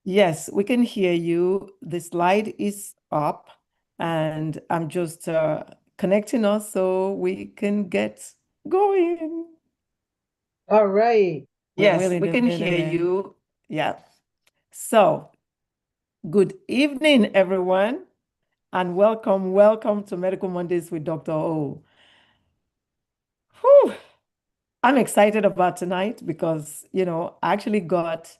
Yes, we can hear you. The slide is up, and I'm just connecting us so we can get going. All right. We're Yes, really we can doing it, hear man. you. Yeah. So, good evening, everyone, and welcome to Medical Mondays with Dr. O. Whew, I'm excited about tonight because, I actually got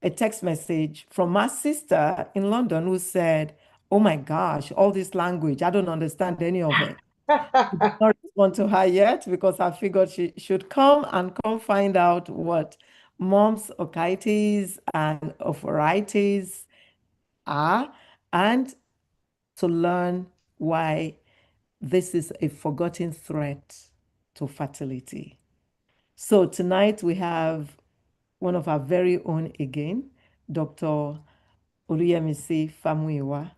a text message from my sister in London who said, "Oh my gosh, all this language, I don't understand any of it." I did not respond to her yet because I figured she should come find out what mumps, orchitis, and ophoritis are, and to learn why this is a forgotten threat to fertility. So tonight we have one of our very own again, Dr. Oluyemisi Famuyiwa,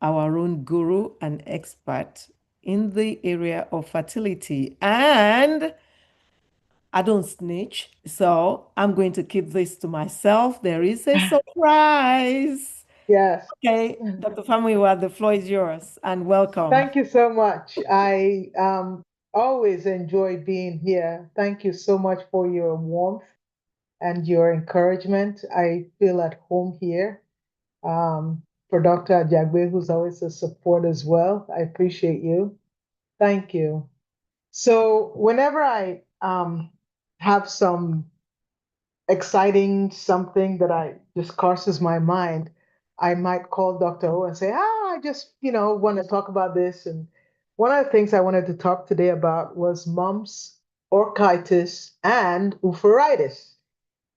our own guru and expert in the area of fertility. And I don't snitch, so I'm going to keep this to myself. There is a surprise. Yes. Okay, Dr. Famuyiwa, the floor is yours, and welcome. Thank you so much. I always enjoy being here. Thank you so much for your warmth and your encouragement. I feel at home here. For Dr. Ajagbe, who's always a support as well. I appreciate you. Thank you. So whenever I have some exciting something that I just crosses my mind, I might call Dr. O and say, I just, want to talk about this. And one of the things I wanted to talk today about was mumps, orchitis, and oophoritis.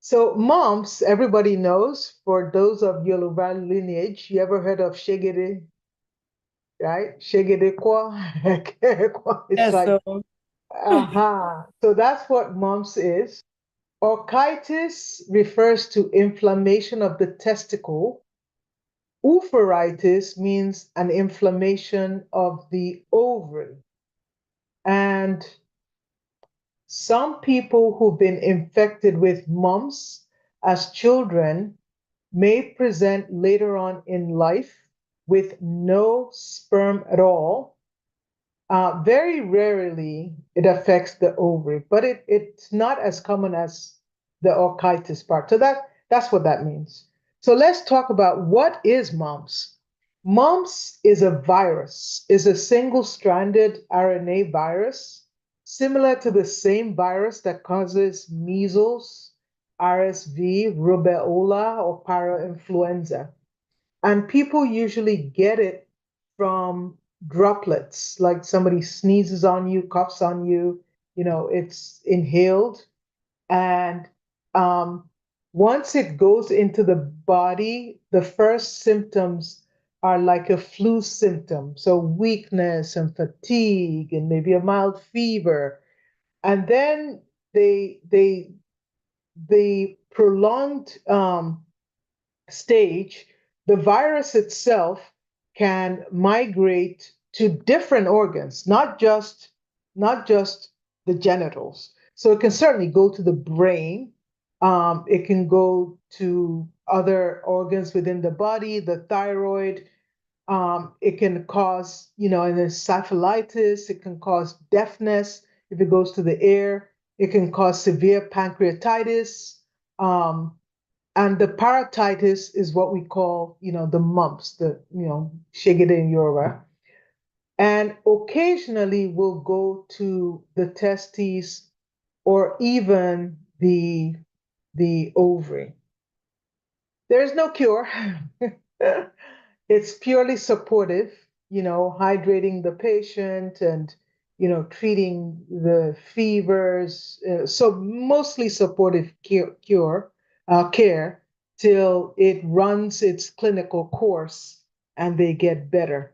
So mumps, everybody knows. For those of Yoruba lineage, you ever heard of Shegede, right? Shegede kwa. It's Yes, like, so So that's what mumps is. Orchitis refers to inflammation of the testicle. Oophoritis means an inflammation of the ovary. And some people who've been infected with mumps as children may present later on in life with no sperm at all. Very rarely it affects the ovary, but it's not as common as the orchitis part. So that's what that means. So let's talk about what is mumps. Mumps is a virus, is a single-stranded RNA virus, similar to the same virus that causes measles, RSV, rubella, or parainfluenza. And people usually get it from droplets, like somebody sneezes on you, coughs on you, it's inhaled. And um, once it goes into the body, the first symptoms are like a flu symptom. So weakness and fatigue and maybe a mild fever. And then the prolonged stage, the virus itself can migrate to different organs, not just the genitals. So it can certainly go to the brain. It can go to other organs within the body, the thyroid. It can cause, an encephalitis. It can cause deafness if it goes to the ear. It can cause severe pancreatitis. Um, and the paratitis is what we call, the mumps, shigida in Yoruba. And occasionally we'll go to the testes or even the ovary. There's no cure. It's purely supportive, hydrating the patient and, treating the fevers. So mostly supportive care till it runs its clinical course and they get better.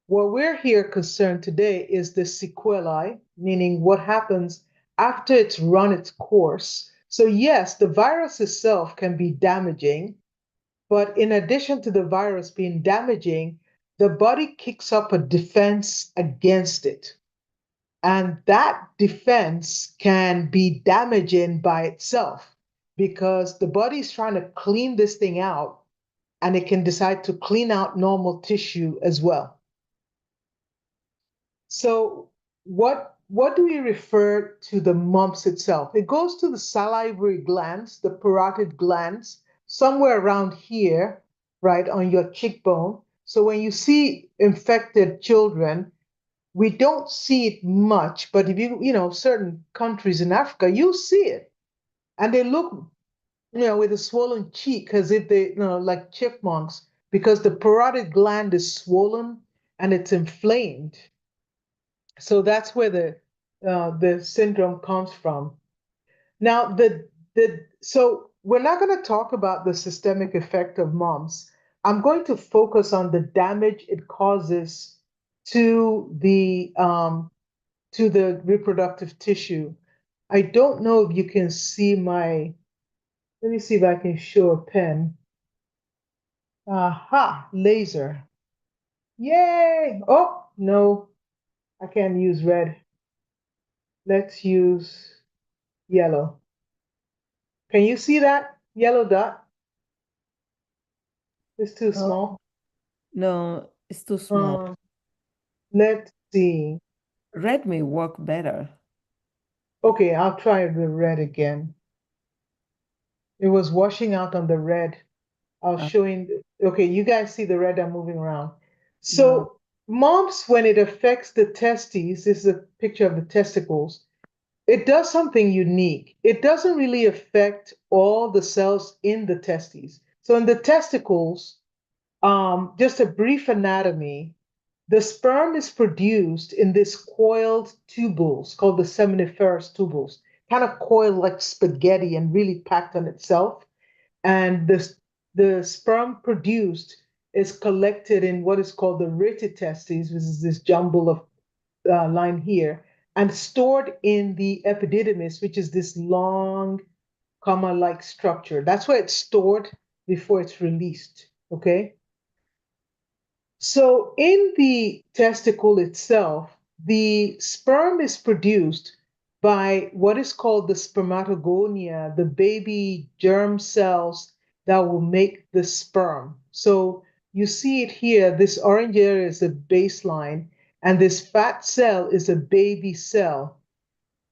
What we're here concerned today is the sequelae, meaning what happens after it's run its course. So, yes, the virus itself can be damaging, but in addition to the virus being damaging, the body kicks up a defense against it. And that defense can be damaging by itself. because the body is trying to clean this thing out, and it can decide to clean out normal tissue as well. So what do we refer to the mumps itself? It goes to the salivary glands, the parotid glands, somewhere around here, right on your cheekbone. So when you see infected children, we don't see it much, but if certain countries in Africa, you'll see it. And they look, with a swollen cheek as if they, like chipmunks, because the parotid gland is swollen and it's inflamed. So that's where the syndrome comes from. Now, so we're not going to talk about the systemic effect of mumps. I'm going to focus on the damage it causes to the reproductive tissue. I don't know if you can see my. Let me see if I can show a pen. Aha, laser. Yay! Oh, no, I can't use red. Let's use yellow. Can you see that yellow dot? It's too Oh, small. no, it's too small. Uh, let's see. Red may work better. Okay, I'll try the red again. It was washing out on the red. I was Uh, showing, okay, you guys see the red I'm moving around. no. So, mumps, when it affects the testes, this is a picture of the testicles, it does something unique. It doesn't really affect all the cells in the testes. So, in the testicles, just a brief anatomy. The sperm is produced in these coiled tubules called the seminiferous tubules, kind of coiled like spaghetti and really packed on itself. And the sperm produced is collected in what is called the retitestes, which is this jumble of line here, and stored in the epididymis, which is this long comma-like structure. That's where it's stored before it's released. Okay. So, in the testicle itself, the sperm is produced by what is called the spermatogonia, the baby germ cells that will make the sperm. So, you see it here. This orange area is the baseline, and this fat cell is a baby cell.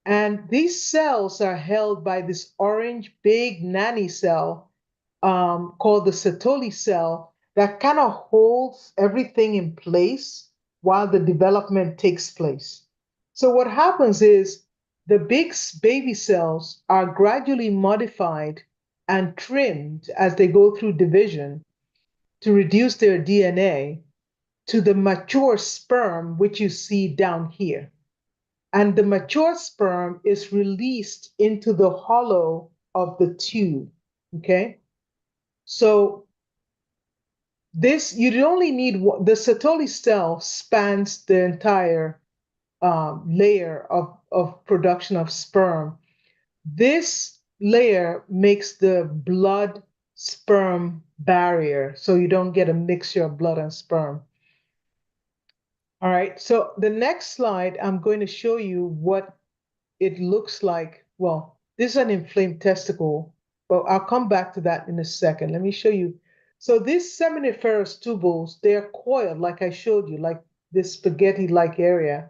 And these cells are held by this orange big nanny cell called the Sertoli cell that kind of holds everything in place while the development takes place. So what happens is the big baby cells are gradually modified and trimmed as they go through division to reduce their DNA to the mature sperm, which you see down here. And the mature sperm is released into the hollow of the tube. Okay. So this, you only need one, the Sertoli cell spans the entire layer of production of sperm. This layer makes the blood sperm barrier, so you don't get a mixture of blood and sperm. All right, so the next slide, I'm going to show you what it looks like. Well, this is an inflamed testicle, but I'll come back to that in a second. Let me show you. So these seminiferous tubules, they're coiled, like I showed you, like this spaghetti-like area.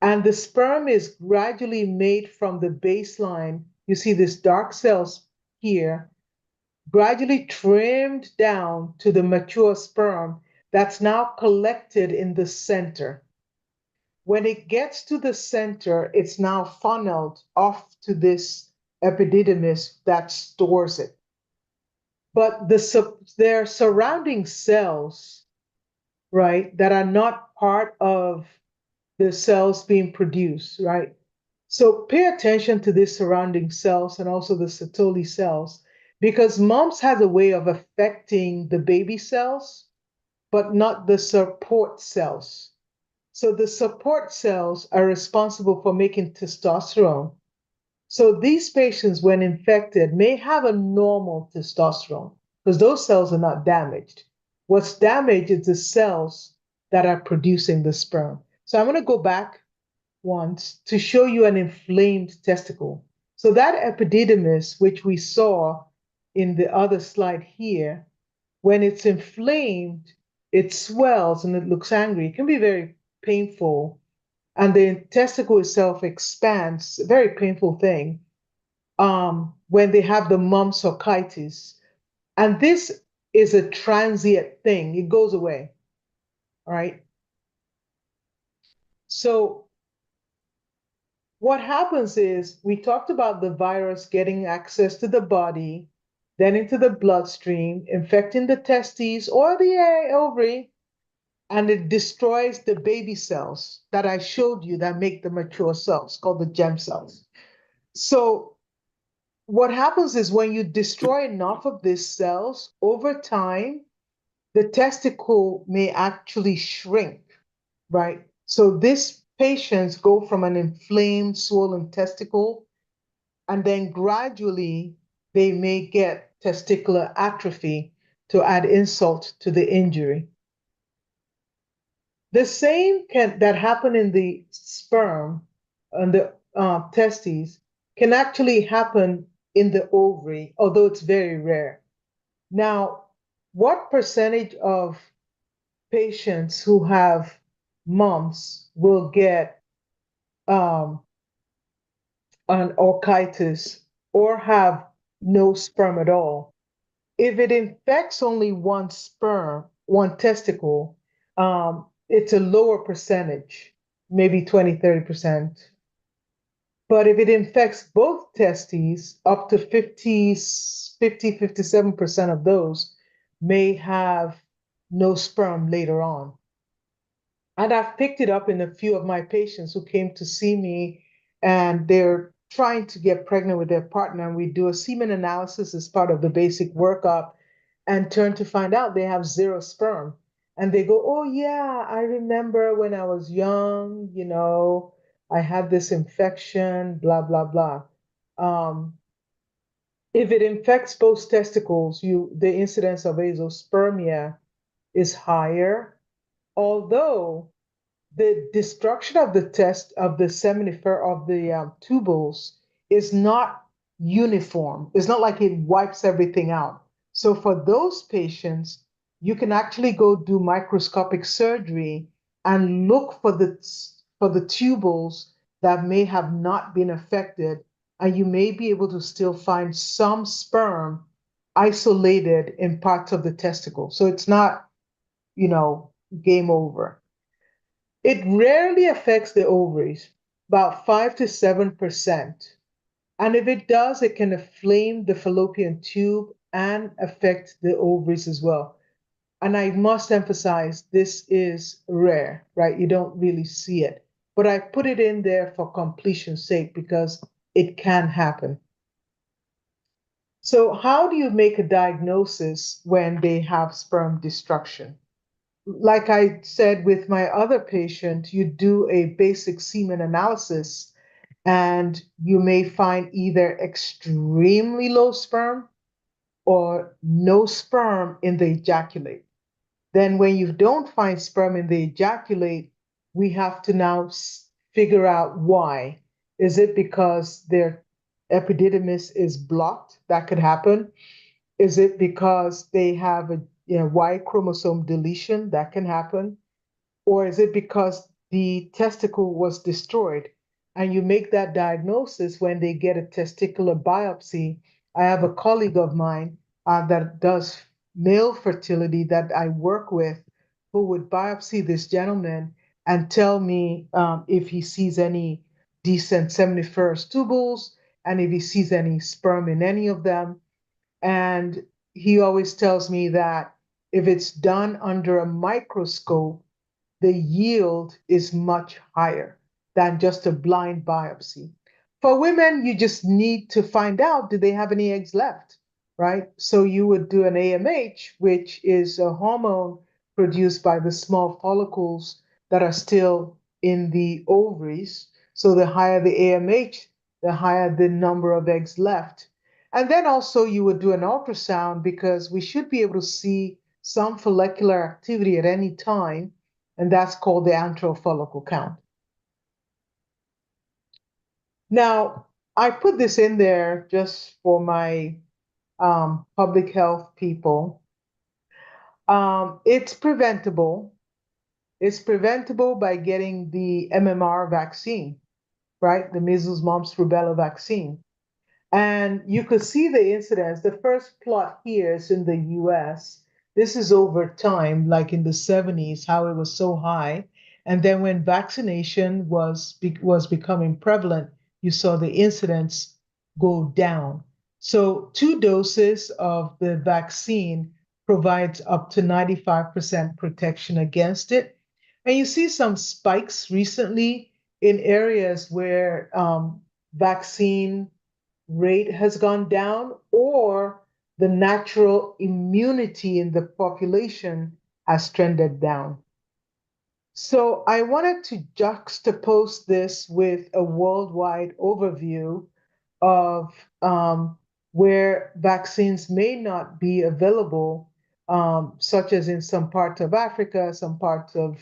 And the sperm is gradually made from the baseline. You see these dark cells here, gradually trimmed down to the mature sperm that's now collected in the center. When it gets to the center, it's now funneled off to this epididymis that stores it. But there are surrounding cells, right, that are not part of the cells being produced, right? So pay attention to these surrounding cells and also the Sertoli cells, because mumps has a way of affecting the baby cells, but not the support cells. So the support cells are responsible for making testosterone. So these patients, when infected, may have a normal testosterone because those cells are not damaged. What's damaged is the cells that are producing the sperm. So I'm going to go back once to show you an inflamed testicle. So that epididymis, which we saw in the other slide here, when it's inflamed, it swells and it looks angry. It can be very painful. And the testicle itself expands, a very painful thing, when they have the mumps orchitis. And this is a transient thing, it goes away. All right. So what happens is we talked about the virus getting access to the body, then into the bloodstream, infecting the testes or the ovary, and it destroys the baby cells that I showed you that make the mature cells called the germ cells. So what happens is when you destroy enough of these cells over time, the testicle may actually shrink, right? So these patients go from an inflamed, swollen testicle, and then gradually they may get testicular atrophy to add insult to the injury. The same that happen in the sperm and the testes can actually happen in the ovary, although it's very rare. Now, what percentage of patients who have mumps will get um, an orchitis or have no sperm at all? If it infects only one sperm, one testicle, it's a lower percentage, maybe 20, 30%. But if it infects both testes, up to 57% of those may have no sperm later on. And I've picked it up in a few of my patients who came to see me and they're trying to get pregnant with their partner. And we do a semen analysis as part of the basic workup and turn to find out they have zero sperm. And they go, oh, yeah, I remember when I was young, I had this infection, blah, blah, blah. If it infects both testicles, the incidence of azoospermia is higher, although the destruction of the test of the seminifer of the tubules is not uniform. It's not like it wipes everything out. So for those patients, you can actually go do microscopic surgery and look for the tubules that may have not been affected, and you may be able to still find some sperm isolated in parts of the testicle. So it's not, game over. It rarely affects the ovaries, about 5 to 7%. And if it does, it can inflame the fallopian tube and affect the ovaries as well. And I must emphasize this is rare, right? You don't really see it. But I put it in there for completion's sake because it can happen. So, how do you make a diagnosis when they have sperm destruction? Like I said with my other patient, you do a basic semen analysis and you may find either extremely low sperm or no sperm in the ejaculate. Then, when you don't find sperm in the ejaculate, we have to now figure out why. Is it because their epididymis is blocked? That could happen. Is it because they have a Y chromosome deletion? That can happen. Or is it because the testicle was destroyed? And you make that diagnosis when they get a testicular biopsy. I have a colleague of mine that does male fertility that I work with who would biopsy this gentleman and tell me if he sees any decent seminiferous tubules and if he sees any sperm in any of them. And he always tells me that if it's done under a microscope, the yield is much higher than just a blind biopsy. For women, you just need to find out, do they have any eggs left, right? So you would do an AMH, which is a hormone produced by the small follicles that are still in the ovaries. So the higher the AMH, the higher the number of eggs left. And then also you would do an ultrasound because we should be able to see some follicular activity at any time, and that's called the antral follicle count. Now, I put this in there just for my public health people. It's preventable. It's preventable by getting the MMR vaccine, right? The measles, mumps, rubella vaccine. And you could see the incidence. The first plot here is in the US. This is over time, like in the 70s, how it was so high. And then when vaccination was becoming prevalent, you saw the incidence go down. So 2 doses of the vaccine provides up to 95% protection against it. And you see some spikes recently in areas where vaccine rate has gone down or the natural immunity in the population has trended down. So I wanted to juxtapose this with a worldwide overview of where vaccines may not be available, such as in some parts of Africa, some parts of,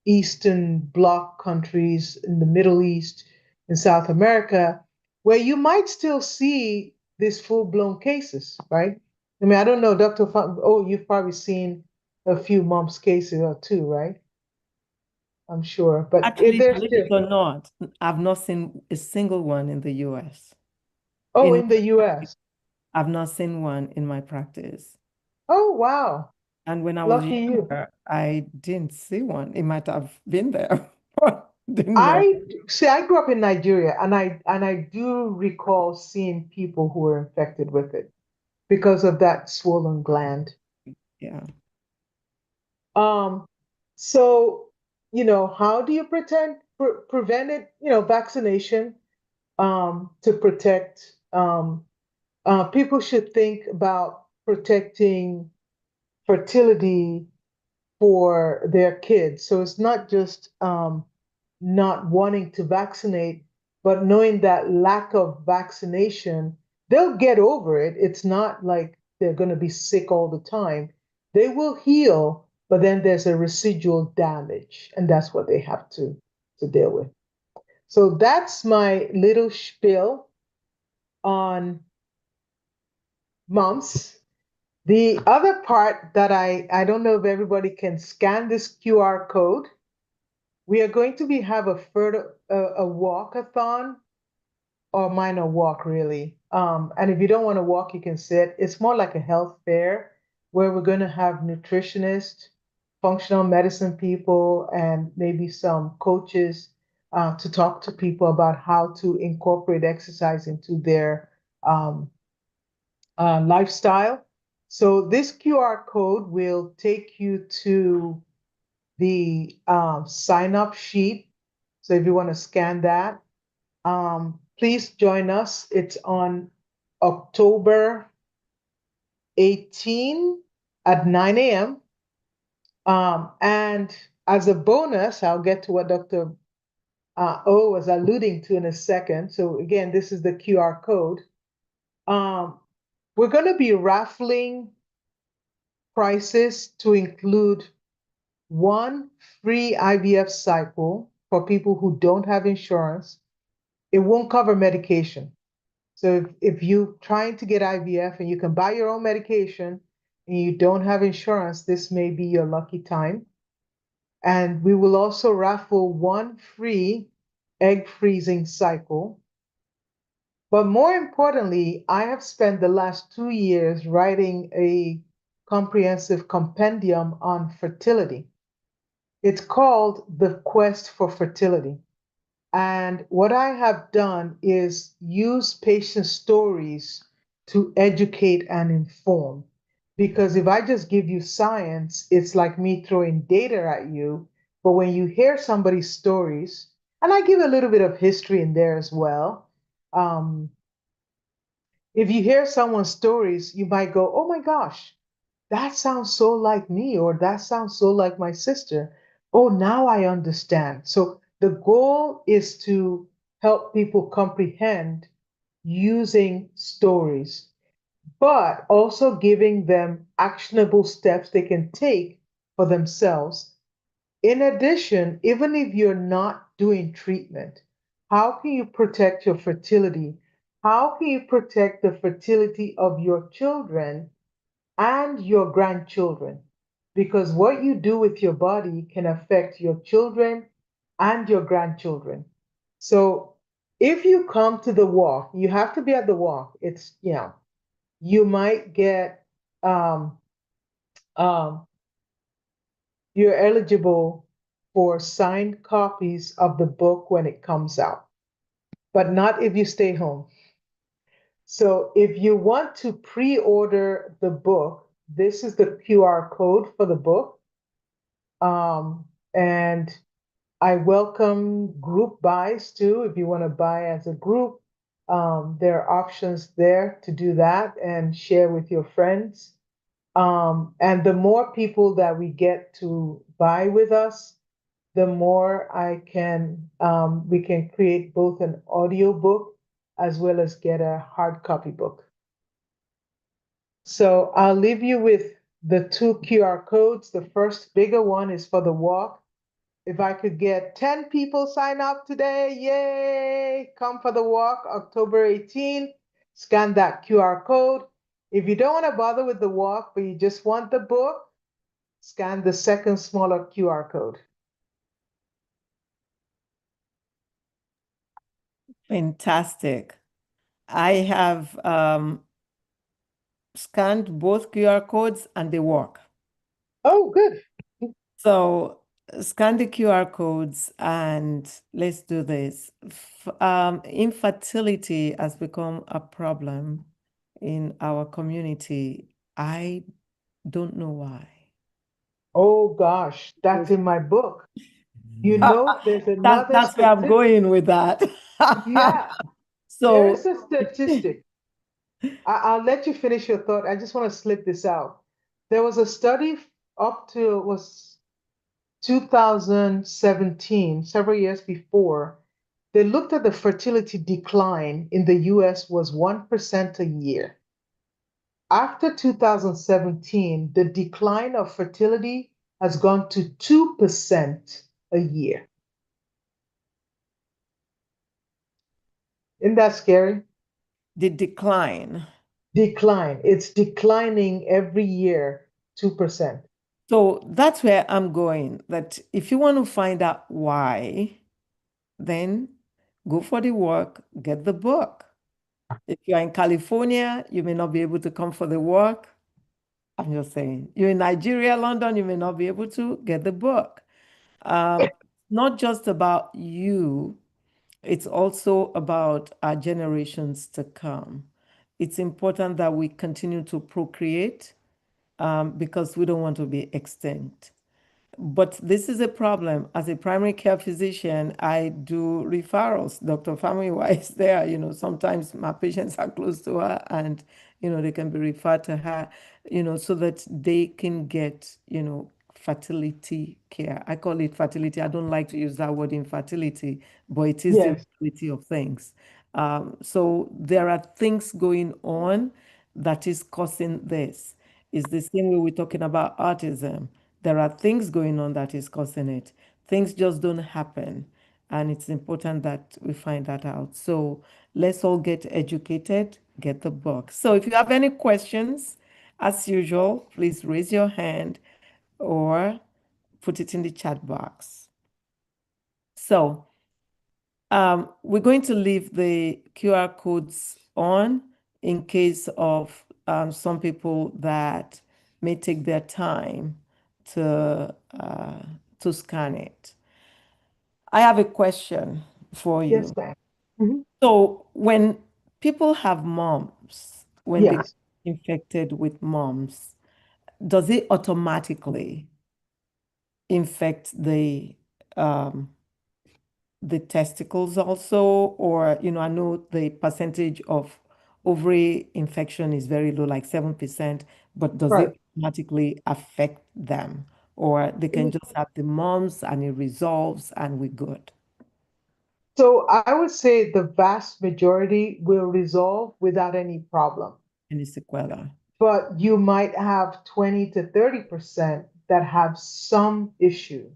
Eastern Bloc countries in the Middle East, in South America, where you might still see these full-blown cases, right? I mean, I don't know, Oh, you've probably seen a few mumps cases or two, right? I'm sure, but if Actually, there's believe still, it or not, I've not seen a single one in the US. oh, In in the US. I've not seen one in my practice. Oh, wow. And when I was Lucky you. younger, I didn't see one. It might have been there, but didn't know. I see, I grew up in Nigeria and I do recall seeing people who were infected with it because of that swollen gland. Yeah. Um, so, how do you prevent it? Vaccination to protect. People should think about protecting fertility for their kids. So it's not just not wanting to vaccinate, but knowing that lack of vaccination, they'll get over it. It's not like they're going to be sick all the time. They will heal, but then there's a residual damage, and that's what they have to deal with. So that's my little spiel on mumps. The other part that I don't know if everybody can scan this QR code. We are going to have a walkathon or minor walk really. And if you don't want to walk, you can sit. It's more like a health fair where we're going to have nutritionists, functional medicine people, and maybe some coaches to talk to people about how to incorporate exercise into their um, lifestyle. So this QR code will take you to the sign up sheet. So if you want to scan that, please join us. It's on October 18 at 9 a.m. And as a bonus, I'll get to what Dr. O was alluding to in a second. So again, this is the QR code. Um, we're going to be raffling prices to include one free IVF cycle for people who don't have insurance. It won't cover medication. So if you're trying to get IVF and you can buy your own medication and you don't have insurance, this may be your lucky time. And we will also raffle one free egg freezing cycle. But more importantly, I have spent the last 2 years writing a comprehensive compendium on fertility. It's called The Quest for Fertility. And what I have done is use patient stories to educate and inform. Because if I just give you science, it's like me throwing data at you. But when you hear somebody's stories, and I give a little bit of history in there as well, um, if you hear someone's stories, you might go, oh my gosh, that sounds so like me, or that sounds so like my sister. Oh, now I understand. So the goal is to help people comprehend using stories, but also giving them actionable steps they can take for themselves. In addition, even if you're not doing treatment, How can you protect your fertility? How can you protect the fertility of your children and your grandchildren? Because what you do with your body can affect your children and your grandchildren. So if you come to the walk, you have to be at the walk. It's, you might get, um, um, you're eligible for signed copies of the book when it comes out, but not if you stay home. So if you want to pre-order the book, this is the QR code for the book. And I welcome group buys too. If you want to buy as a group, there are options there to do that and share with your friends. And the more people that we get to buy with us, the more we can create both an audio book as well as get a hard copy book. So I'll leave you with the two QR codes. The first bigger one is for the walk. If I could get 10 people sign up today, yay! Come for the walk, October 18th. Scan that QR code. If you don't want to bother with the walk, but you just want the book, scan the second smaller QR code. Fantastic. I have scanned both QR codes and they work. Oh, good. So scan the QR codes and let's do this. Infertility has become a problem in our community. I don't know why. Oh gosh, that's in my book. You know, there's another That's where I'm statistic. going with that. Yeah, there's So, a statistic. I'll let you finish your thought. I just want to slip this out. There was a study up to was 2017, several years before. They looked at the fertility decline in the US was 1% a year. After 2017, the decline of fertility has gone to 2% a year. Isn't that scary? the decline. Decline. It's declining every year, 2%. So that's where I'm going. That if you want to find out why, then go for the work, get the book. If you're in California, you may not be able to come for the work. I'm just saying. You're in Nigeria, London, you may not be able to get the book. Not just about you, it's also about our generations to come. It's important that we continue to procreate because we don't want to be extinct. But this is a problem. As a primary care physician, I do referrals. Dr. Famuyiwa is there. Sometimes my patients are close to her and, they can be referred to her, so that they can get, fertility care. I call it fertility. I don't like to use that word infertility, but it is the Yes. reality of things. So there are things going on that is causing this. It's the same way we're talking about autism. There are things going on that is causing it. Things just don't happen. And it's important that we find that out. So let's all get educated, get the book. So if you have any questions, as usual, please raise your hand or put it in the chat box. So we're going to leave the QR codes on in case of some people that may take their time to scan it. I have a question for Yes, you. ma'am. Mhm. So when people have mumps, when they get Yes. infected with mumps, does it automatically infect um, the testicles also? Or, I know the percentage of ovary infection is very low, like 7%, but does Right. it automatically affect them? Or they can just have the mumps and it resolves and we're good? So I would say the vast majority will resolve without any problem. Any sequela? But you might have 20 to 30% that have some issue.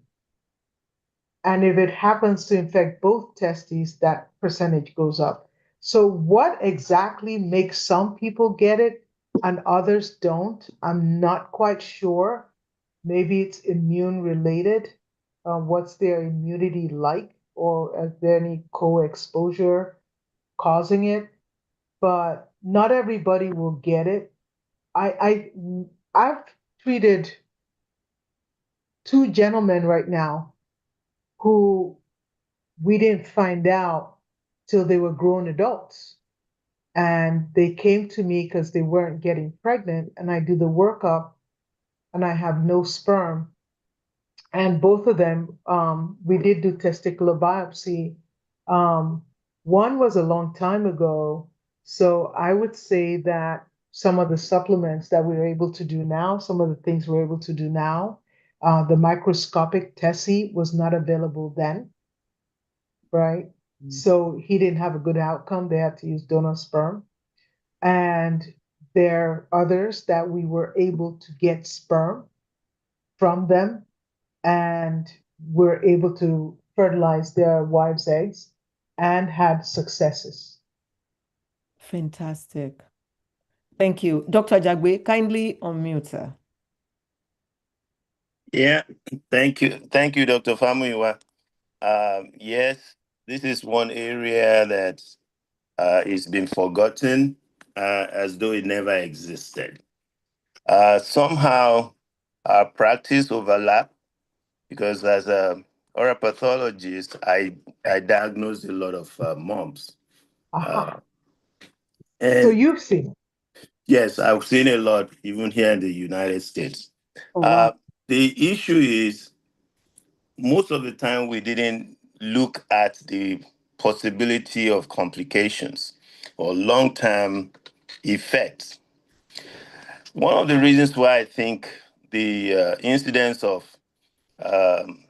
And if it happens to infect both testes, that percentage goes up. So, what exactly makes some people get it and others don't? I'm not quite sure. Maybe it's immune related. What's their immunity like? Or is there any co exposure causing it? But not everybody will get it. I've treated two gentlemen right now who we didn't find out till they were grown adults. And they came to me because they weren't getting pregnant. And I do the workup and I have no sperm. And both of them, we did do testicular biopsy. Um, one was a long time ago. So I would say that some of the supplements that we're able to do now, some of the things we're able to do now, the microscopic TESE was not available then, right? So he didn't have a good outcome. They had to use donor sperm. And there are others that we were able to get sperm from them and were able to fertilize their wives' eggs and had successes. Fantastic. Thank you. Dr. Jagwe, kindly unmute her. Yeah, thank you. Thank you, Dr. Famuyiwa. Yes, this is one area that is been forgotten as though it never existed. Somehow our practice overlap because as a oral pathologist, I diagnose a lot of mumps. Uh, Aha. So and you've seen. yes, I've seen a lot even here in the United States. Oh, Uh, wow. the issue is most of the time we didn't look at the possibility of complications or long-term effects. One of the reasons why I think the incidence of um,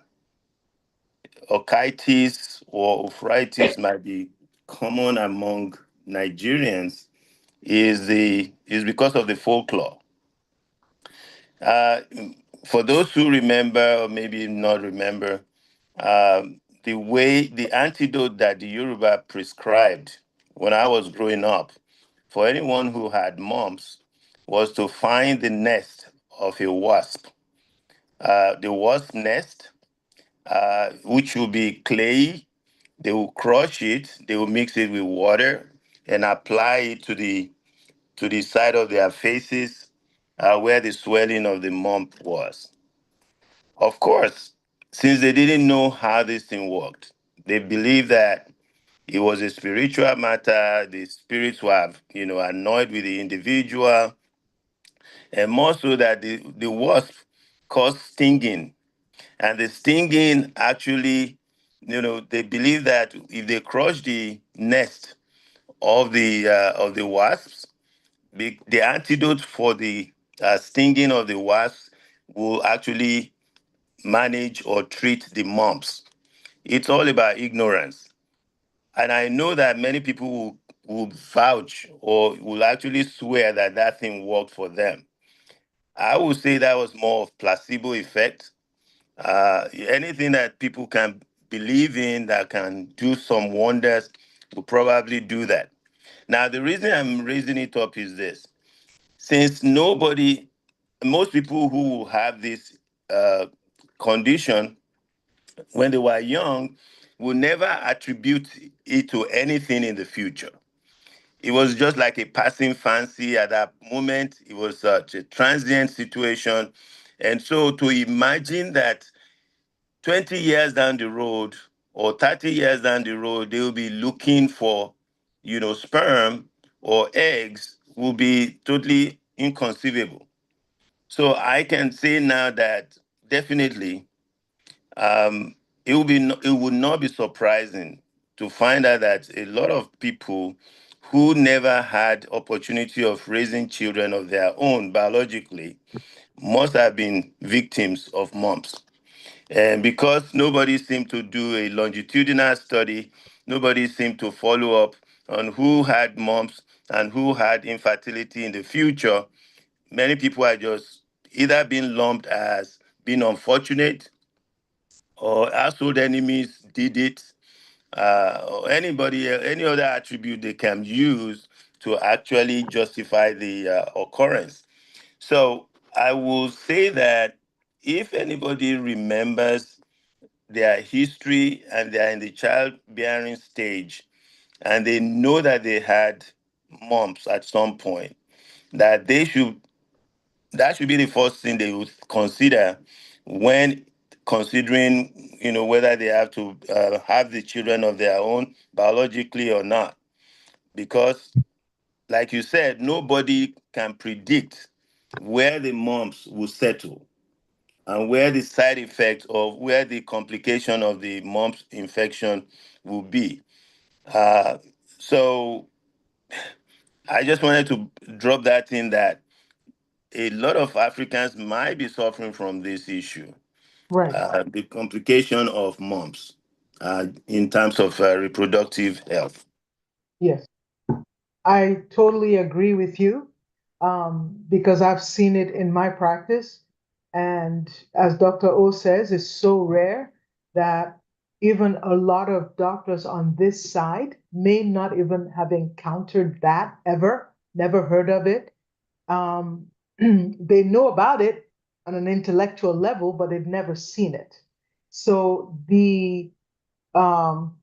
orchitis or oophoritis might be common among Nigerians is because of the folklore. Uh, for those who remember or maybe not remember, the way the antidote that the Yoruba prescribed when I was growing up for anyone who had mumps was to find the nest of a wasp. The wasp nest, which will be clay, they will crush it, they will mix it with water and apply it to the side of their faces where the swelling of the mump was. Of course, since they didn't know how this thing worked, they believed that it was a spiritual matter. The spirits were, annoyed with the individual, and more so that the wasp caused stinging. And the stinging actually, they believe that if they crush the nest of the wasps, the antidote for the stinging of the wasps will actually manage or treat the mumps. It's all about ignorance. And I know that many people will vouch or will actually swear that that thing worked for them. I would say that was more of placebo effect. Anything that people can believe in that can do some wonders will probably do that. Now, the reason I'm raising it up is this. Since most people who have this uh, condition when they were young will never attribute it to anything in the future. It was just like a passing fancy at that moment. It was such a transient situation. And so to imagine that 20 years down the road or 30 years down the road, they'll be looking for, sperm or eggs will be totally inconceivable. So I can say now that definitely um, it would not be surprising to find out that a lot of people who never had opportunity of raising children of their own biologically must have been victims of mumps. And because nobody seemed to do a longitudinal study, nobody seemed to follow up on who had mumps and who had infertility in the future, many people are just either being lumped as being unfortunate or household enemies did it, or anybody, any other attribute they can use to actually justify the occurrence. So I will say that if anybody remembers their history and they are in the childbearing stage and they know that they had mumps at some point, that they should that should be the first thing they would consider when considering, whether they have to have the children of their own biologically or not, because like you said, nobody can predict where the mumps will settle and where the side effects or where the complication of the mumps infection will be. uh, so I just wanted to drop that in, that a lot of Africans might be suffering from this issue, Right. the complication of mumps in terms of reproductive health. Yes. I totally agree with you, because I've seen it in my practice. And as Dr. O says, it's so rare that even a lot of doctors on this side may not even have encountered that ever, never heard of it. They know about it on an intellectual level, but they've never seen it. So um,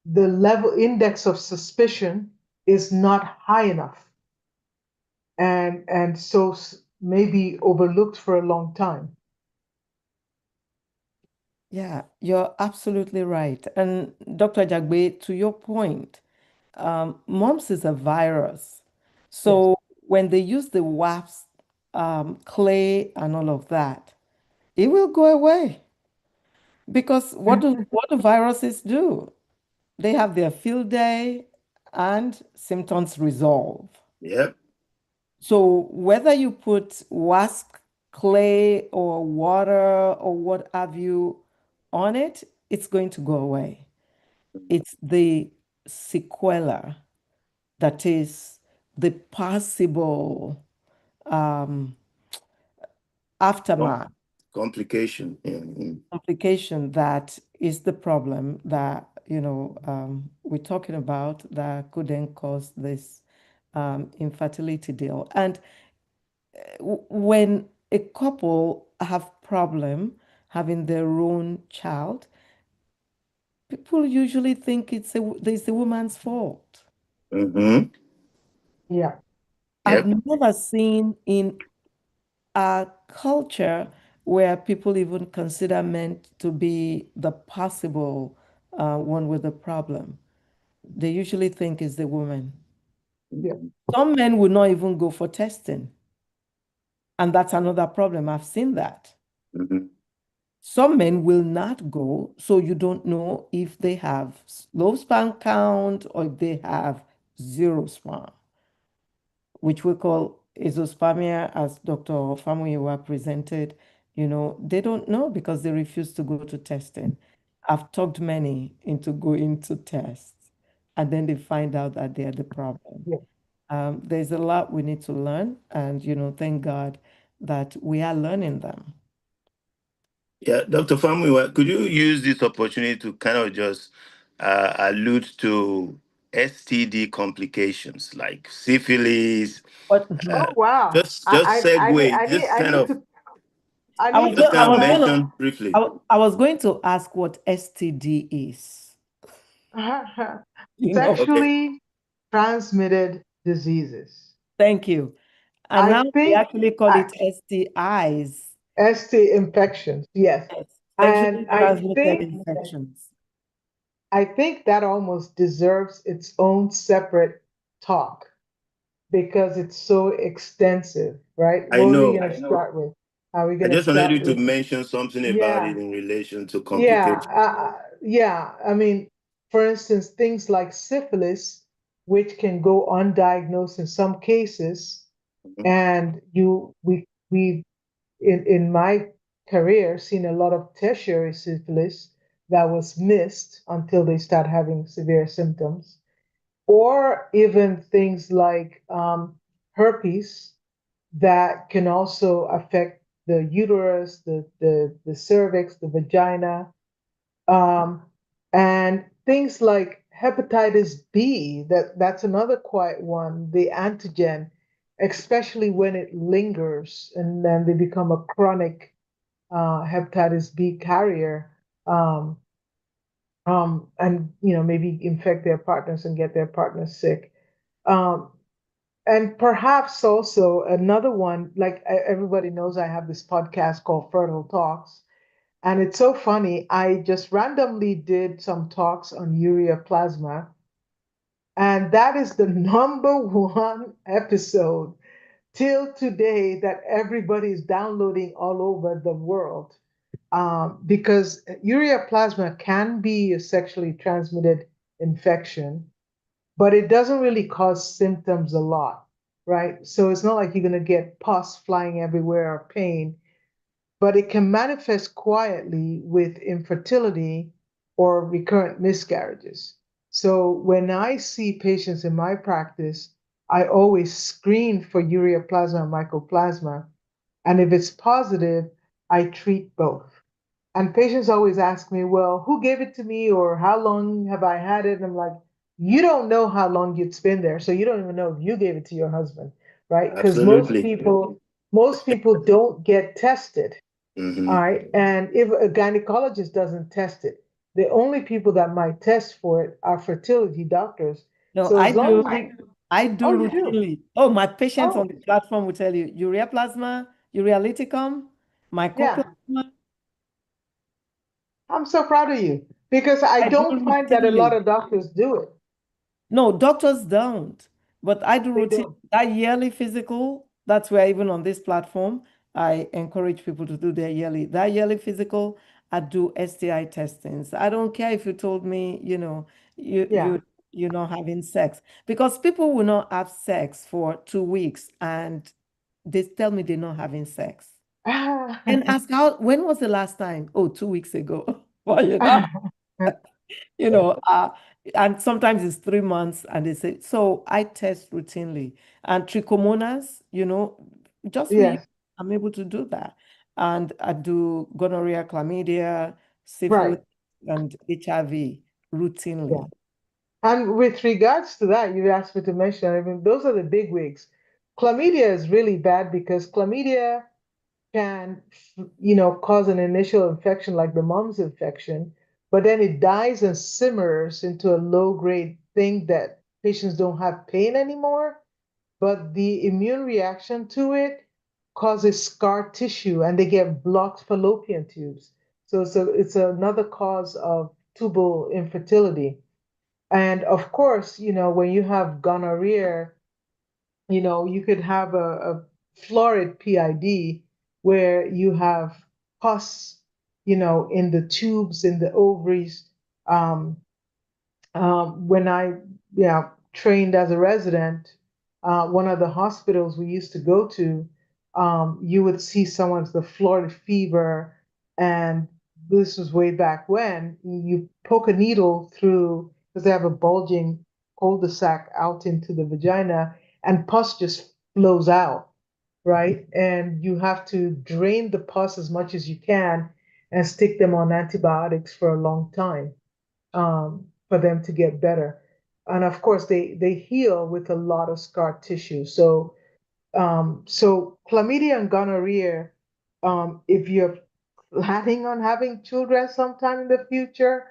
the level index of suspicion is not high enough, and so maybe overlooked for a long time. Yeah, you're absolutely right. And Dr. Jagbe, to your point, mumps is a virus. Yes. So when they use the wasp, clay, and all of that, it will go away. Because what do viruses do? They have their field day and symptoms resolve. Yep. So whether you put wasp clay or water or what have you on it, it's going to go away. It's the sequela that is the possible um, Com- aftermath Complication. Mhm. complication that is the problem that we're talking about that could then cause this infertility deal. And when a couple have problem having their own child, people usually think it's the woman's fault. Mhm. Yeah. I've Yep. never seen in a culture where people even consider men to be the possible one with the problem. They usually think it's the woman. Yeah. Some men will not even go for testing, and that's another problem. I've seen that. Mhm. Some men will not go, so you don't know if they have low sperm count or if they have zero sperm, which we call azoospermia, as Dr. Famuyiwa presented. They don't know because they refuse to go to testing. I've talked many into going to tests, and then they find out that they're the problem. Yeah. There's a lot we need to learn, and thank God that we are learning them. Yeah, Dr. Famuyiwa, could you use this opportunity to kind of just allude to STD complications like syphilis? But Uh, Oh wow. just segue, just kind of I I need was to going, I come was back. going to, mention briefly. I was going to ask what STD is. You know, Okay. Sexually transmitted diseases. thank you. And I now we think actually call I, it STIs, ST infections, yes. yes, And sexually transmitted infections. I think that almost deserves its own separate talk because it's so extensive, right? I What are we know. going to start with? Are we I going to just wanted start you to with? mention something about Yeah, it in relation to yeah, complications. yeah. I mean, for instance, things like syphilis, which can go undiagnosed in some cases, Mhm. and we in my career seen a lot of tertiary syphilis that was missed until they start having severe symptoms, or even things like herpes that can also affect the uterus, the cervix, the vagina, um, and things like hepatitis B. That's another quiet one. The antigen, especially when it lingers and then they become a chronic hepatitis B carrier. Um, and maybe infect their partners and get their partners sick. Um, and perhaps also another one, like everybody knows, I have this podcast called Fertile Talks, and it's so funny. I just randomly did some talks on urea plasma, and that is the number one episode till today that everybody is downloading all over the world. Because urea plasma can be a sexually transmitted infection, but it doesn't really cause symptoms a lot, right? So it's not like you're going to get pus flying everywhere or pain, but it can manifest quietly with infertility or recurrent miscarriages. So when I see patients in my practice, I always screen for ureaplasma and mycoplasma. And if it's positive, I treat both. And patients always ask me, well, who gave it to me or how long have I had it? And I'm like, you don't know how long it's been there. So you don't even know if you gave it to your husband, right? Because Absolutely. most people don't get tested. All Hmm. right. And if a gynecologist doesn't test it, the only people that might test for it are fertility doctors. No, So I as long do. as you, I do oh, you do. routinely. Oh, my patients on Oh, the platform will tell you urea plasma, urealyticum, yeah. mycoplasma. I'm so proud of you because I I do don't find that a lot routinely. of doctors do it. No, doctors don't. But I do They routine. don't. That yearly physical, that's where even on this platform, I encourage people to do their yearly. That yearly physical, I do STI testings. I don't care if you told me, you Yeah. you you're not having sex because people will not have sex for 2 weeks and they tell me they're not having sex. And ask how when was the last time? Oh, 2 weeks ago. Well, you know, uh, and sometimes it's 3 months, and they say, so I test routinely. And trichomonas, just with you, Yes. I'm able to do that. And I do gonorrhea, chlamydia, syphilis, Right. and HIV Yeah. routinely. And with regards to that, you asked me to mention, I mean, those are the big wigs. Chlamydia is really bad because chlamydia can, cause an initial infection like the mumps infection, but then it dies and simmers into a low grade thing that patients don't have pain anymore, but the immune reaction to it causes scar tissue and they get blocked fallopian tubes. So it's another cause of tubal infertility. And of course, when you have gonorrhea, you could have a florid PID where you have pus, in the tubes, in the ovaries. Um, when I, yeah, trained as a resident, one of the hospitals we used to go to, you would see someone's the florid fever, and this was way back when you poke a needle through because they have a bulging cul-de-sac out into the vagina, and pus just flows out, right? And you have to drain the pus as much as you can and stick them on antibiotics for a long time for them to get better. And of course, they heal with a lot of scar tissue. So chlamydia and gonorrhea, if you're planning on having children sometime in the future,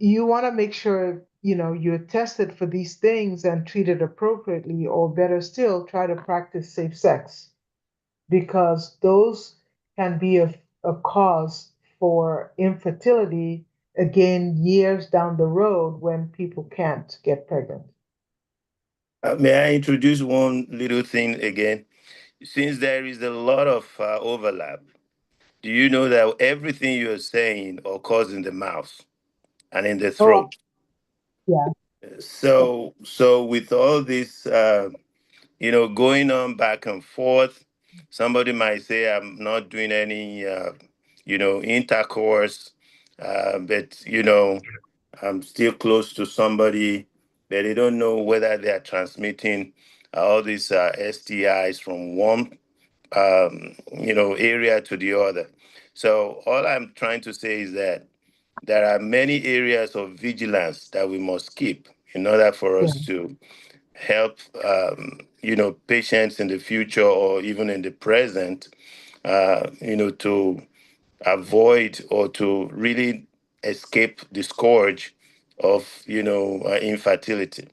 you want to make sure you're tested for these things and treated appropriately, or better still, try to practice safe sex because those can be a cause for infertility again years down the road when people can't get pregnant. May I introduce one little thing again? Since there is a lot of overlap, do you know that everything you're saying occurs in the mouth and in the Oh, throat? yeah, yeah, So with all this, going on back and forth, somebody might say, "I'm not doing any, intercourse, but I'm still close to somebody, but they don't know whether they are transmitting all these STIs from one." area to the other. So all I'm trying to say is that there are many areas of vigilance that we must keep in order for Yeah. us to help patients in the future or even in the present, to avoid or to really escape the scourge of infertility.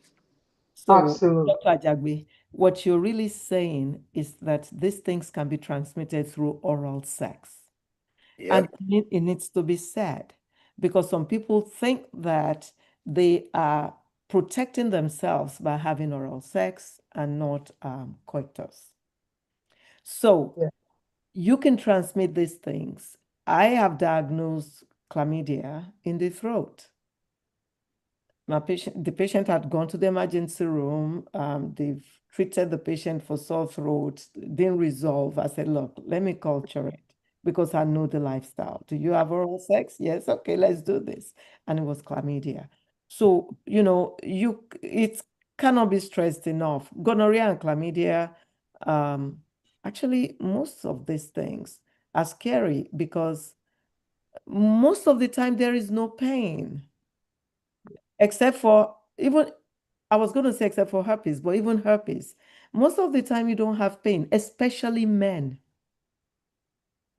So, Absolutely. Dr. Ajagbe, what you're really saying is that these things can be transmitted through oral sex. And Yep. it needs to be said because some people think that they are protecting themselves by having oral sex and not coitus. So Yeah. you can transmit these things. I have diagnosed chlamydia in the throat. The patient had gone to the emergency room. They've treated the patient for sore throat, didn't resolve. I said, look, let me culture it because I know the lifestyle. Do you have oral sex? Yes. Okay, let's do this. And it was chlamydia. So, it cannot be stressed enough. Gonorrhea and chlamydia, um, actually, most of these things are scary because most of the time there is no pain except for even I was going to say except for herpes, but even herpes, most of the time you don't have pain, especially men.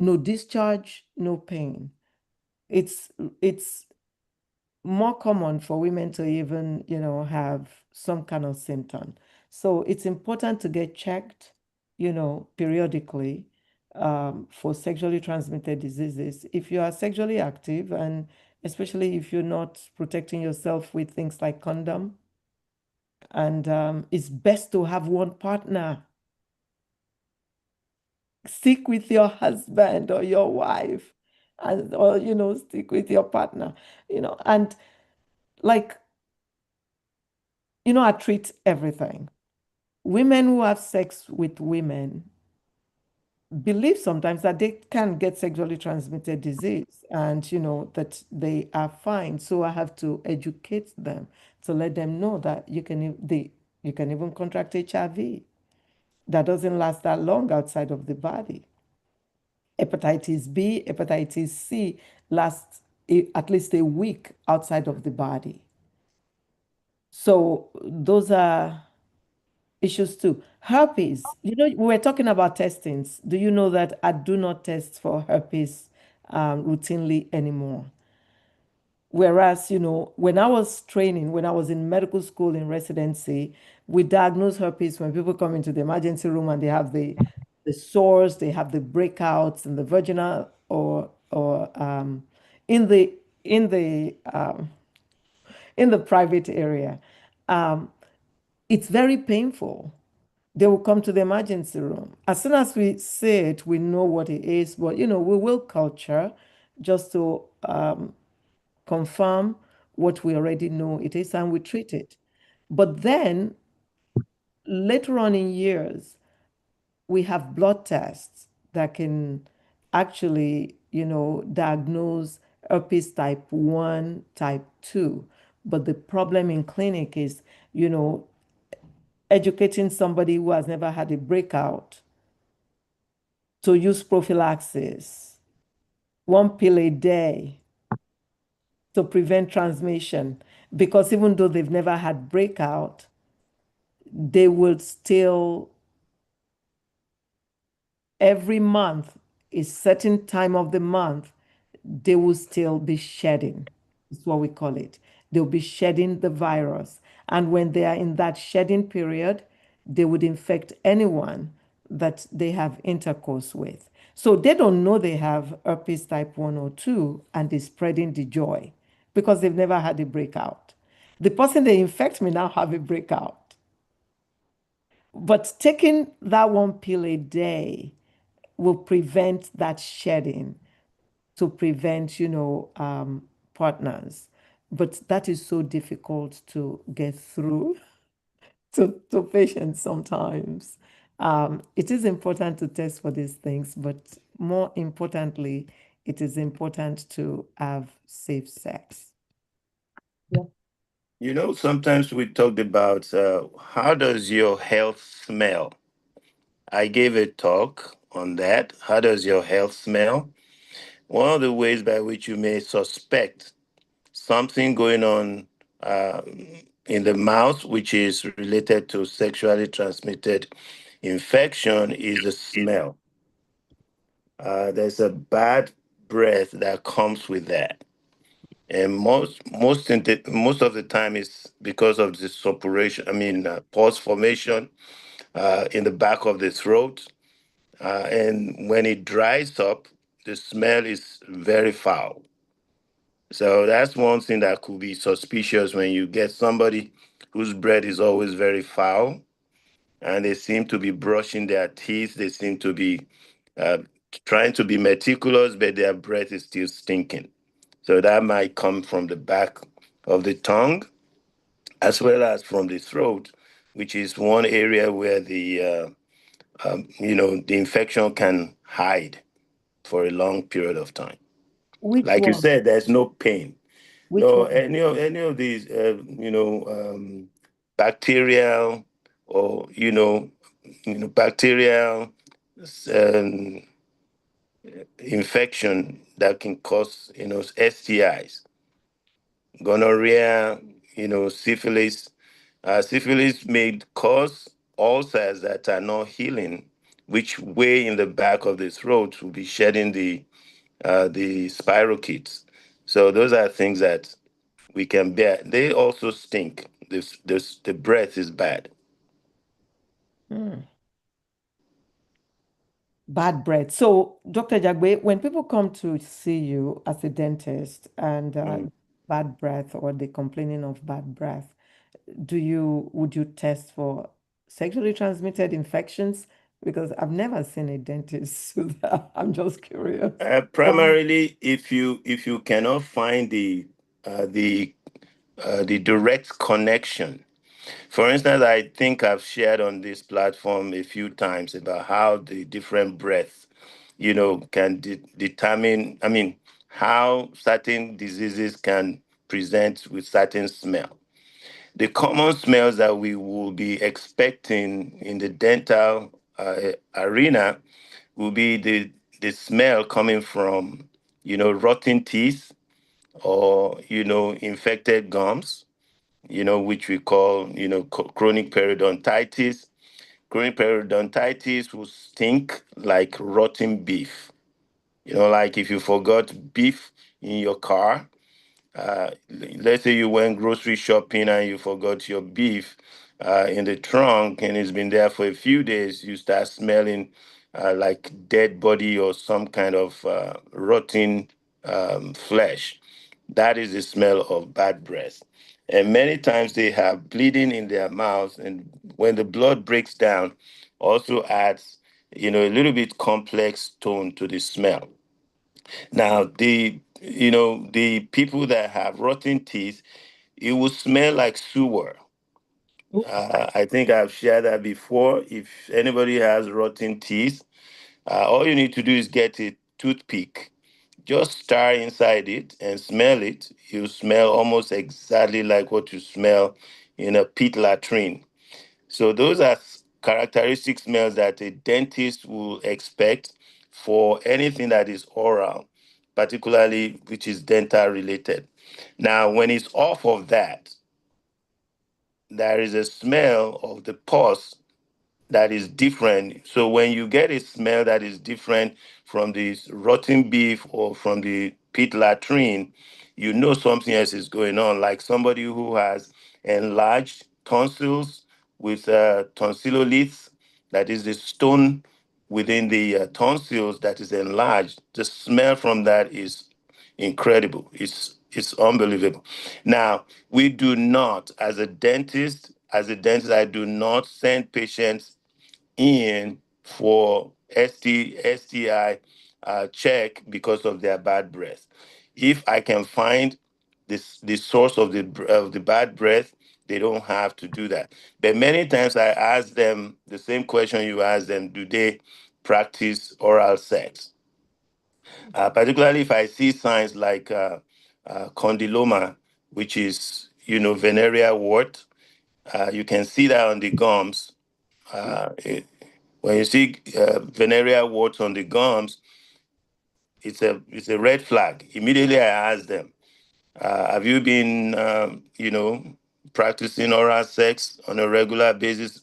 No discharge, no pain. It's more common for women to even, have some kind of symptom. So it's important to get checked, periodically for sexually transmitted diseases. If you are sexually active and especially if you're not protecting yourself with things like condom, and it's best to have one partner. Stick with your husband or your wife, and or stick with your partner. And like I treat everything. Women who have sex with women believe sometimes that they can get sexually transmitted disease and that they are fine. So I have to educate them to let them know that you can even contract HIV. That doesn't last that long outside of the body. Hepatitis B, hepatitis C lasts at least a week outside of the body. So those are issues too. Herpes, we were talking about testings. Do you know that I do not test for herpes routinely anymore? Whereas, when I was training, when I was in medical school in residency, we diagnose herpes when people come into the emergency room and they have the sores, they have the breakouts in the vaginal or in the in the in the private area. Um, it's very painful. They will come to the emergency room. As soon as we see it, we know what it is, but we will culture just to confirm what we already know it is and we treat it. But then later on in years, we have blood tests that can actually, diagnose herpes type 1, type 2. But the problem in clinic is, educating somebody who has never had a breakout to use prophylaxis, one pill a day to prevent transmission. Because even though they've never had breakout, they will still, every month, a certain time of the month, they will still be shedding. It's what we call it. They'll be shedding the virus. And when they are in that shedding period, they would infect anyone that they have intercourse with. So they don't know they have herpes type 1 or 2 and they're spreading the joy because they've never had a breakout. The person they infect may now have a breakout. But taking that one pill a day will prevent that shedding to prevent, partners. But that is so difficult to get through to patients sometimes. It is important to test for these things, but more importantly, it is important to have safe sex. Yeah. Sometimes we talked about how does your health smell? I gave a talk on that. How does your health smell? One of the ways by which you may suspect something going on uh, in the mouth, which is related to sexually transmitted infection, is the smell. There's a bad breath that comes with that, and most of the time it's because of the suppuration. I mean, pus formation in the back of the throat, and when it dries up, the smell is very foul. So that's one thing that could be suspicious when you get somebody whose breath is always very foul and they seem to be brushing their teeth. They seem to be uh, trying to be meticulous, but their breath is still stinking. So that might come from the back of the tongue as well as from the throat, which is one area where the infection can hide for a long period of time. Which Like you one? said, there's no pain. Which No, one? any of these, bacterial or bacterial um, infection that can cause STIs, gonorrhea, syphilis. Syphilis may cause ulcers that are not healing, which way in the back of the throat will be shedding the spirochetes. So those are things that we can bear. They also stink. The breath is bad. Hmm. Bad breath. So, Dr. Jagbe, when people come to see you as a dentist and Mm. bad breath or they complaining of bad breath, would you test for sexually transmitted infections? Because I've never seen a dentist do that. I'm just curious. Or Primarily, if you cannot find uh, the the direct connection. For instance, I think I've shared on this platform a few times about how the different breaths, can determine. I mean, how certain diseases can present with certain smell. The common smells that we will be expecting in the dental arena will be the smell coming from rotten teeth or infected gums, which we call chronic periodontitis. Chronic periodontitis will stink like rotten beef. Like if you forgot beef in your car, let's say you went grocery shopping and you forgot your beef in the trunk and it's been there for a few days, you start smelling like dead body or some kind of rotten flesh. That is the smell of bad breath. And many times they have bleeding in their mouths, and when the blood breaks down, also adds, a little bit complex tone to the smell. Now, the people that have rotten teeth, it will smell like sewer. I think I've shared that before. If anybody has rotten teeth, all you need to do is get a toothpick, just stir inside it and smell it. You smell almost exactly like what you smell in a pit latrine. So those are characteristic smells that a dentist will expect for anything that is oral, particularly which is dental related. Now, when it's off of that, there is a smell of the pus that is different. So when you get a smell that is different from this rotten beef or from the pit latrine, you know something else is going on. Like somebody who has enlarged tonsils with tonsillolith, that is the stone within the tonsils that is enlarged. The smell from that is incredible. It's unbelievable. Now, we do not, as a dentist, I do not send patients in for STI check because of their bad breath. If I can find the source of the bad breath, they don't have to do that. But many times I ask them the same question you ask them: Do they practice oral sex? Particularly if I see signs like condyloma, which is venereal wart. You can see that on the gums. Uh, When you see venereal warts on the gums, it's a red flag. Immediately, I ask them, have you been, practicing oral sex on a regular basis?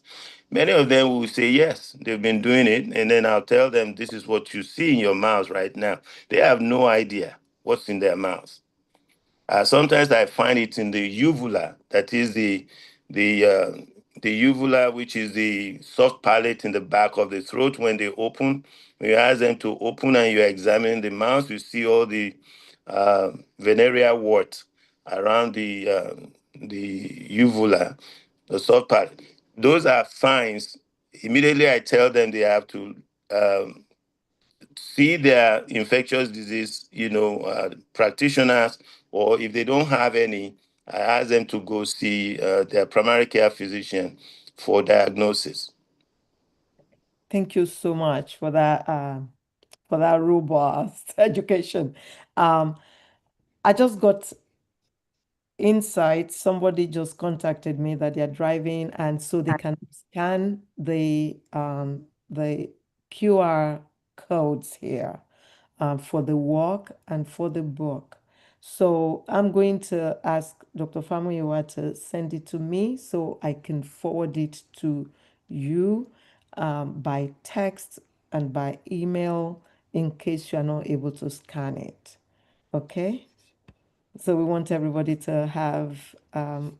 Many of them will say yes, they've been doing it, and then I'll tell them this is what you see in your mouth right now. They have no idea what's in their mouth. Sometimes I find it in the uvula, that is the uh, the uvula, which is the soft palate in the back of the throat. When they open, when you ask them to open and you examine the mouth, you see all the venereal warts around the uvula, the soft palate. Those are signs. Immediately, I tell them they have to um, see their infectious disease, practitioners, or if they don't have any, I ask them to go see their primary care physician for diagnosis. Thank you so much for that robust education. Um, I just got insight. Somebody just contacted me that they're driving, and so they can scan the QR codes here for the walk and for the book. So I'm going to ask Dr. Famuyiwa to send it to me so I can forward it to you by text and by email in case you are not able to scan it. Okay? So we want everybody to have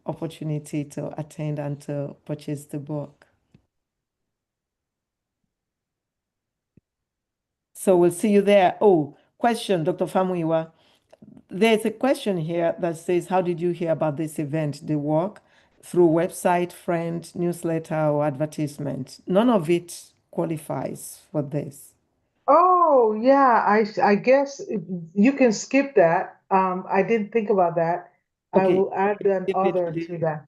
opportunity to attend and to purchase the book. So we'll see you there. Oh, question, Dr. Famuyiwa. There's a question here that says, how did you hear about this event, the walk? Through website, friend, newsletter, or advertisement? None of it qualifies for this. Oh, yeah, I guess you can skip that. I didn't think about that. I Okay, will add an skip it for other the, to that.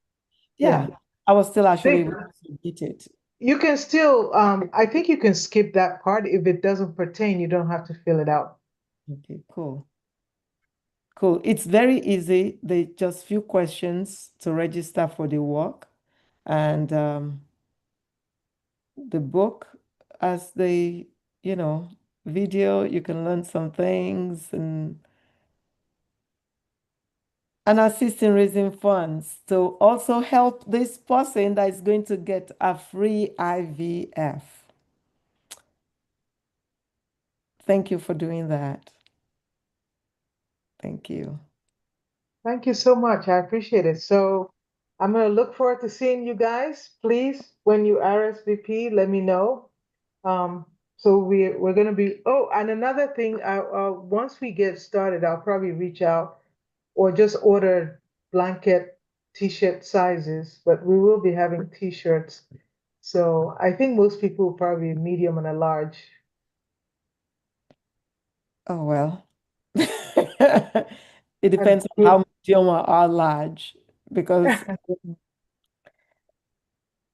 yeah, Yeah. I was still actually Think able to submit it. you can still I think you can skip that part. If it doesn't pertain, you don't have to fill it out. Okay, cool. Cool. It's very easy. They just few questions to register for the walk. And the book, as the, you know, video, you can learn some things and assist in raising funds to also help this person that is going to get a free IVF. Thank you for doing that. Thank you. Thank you so much. I appreciate it. So I'm gonna look forward to seeing you guys. Please, when you RSVP, let me know. Um, so we're gonna be. Oh, and another thing, once we get started, I'll probably reach out or just order blanket t-shirt sizes. But we will be having t-shirts. So I think most people will probably medium and a large. Oh, well. It And depends on how medium or how large, because,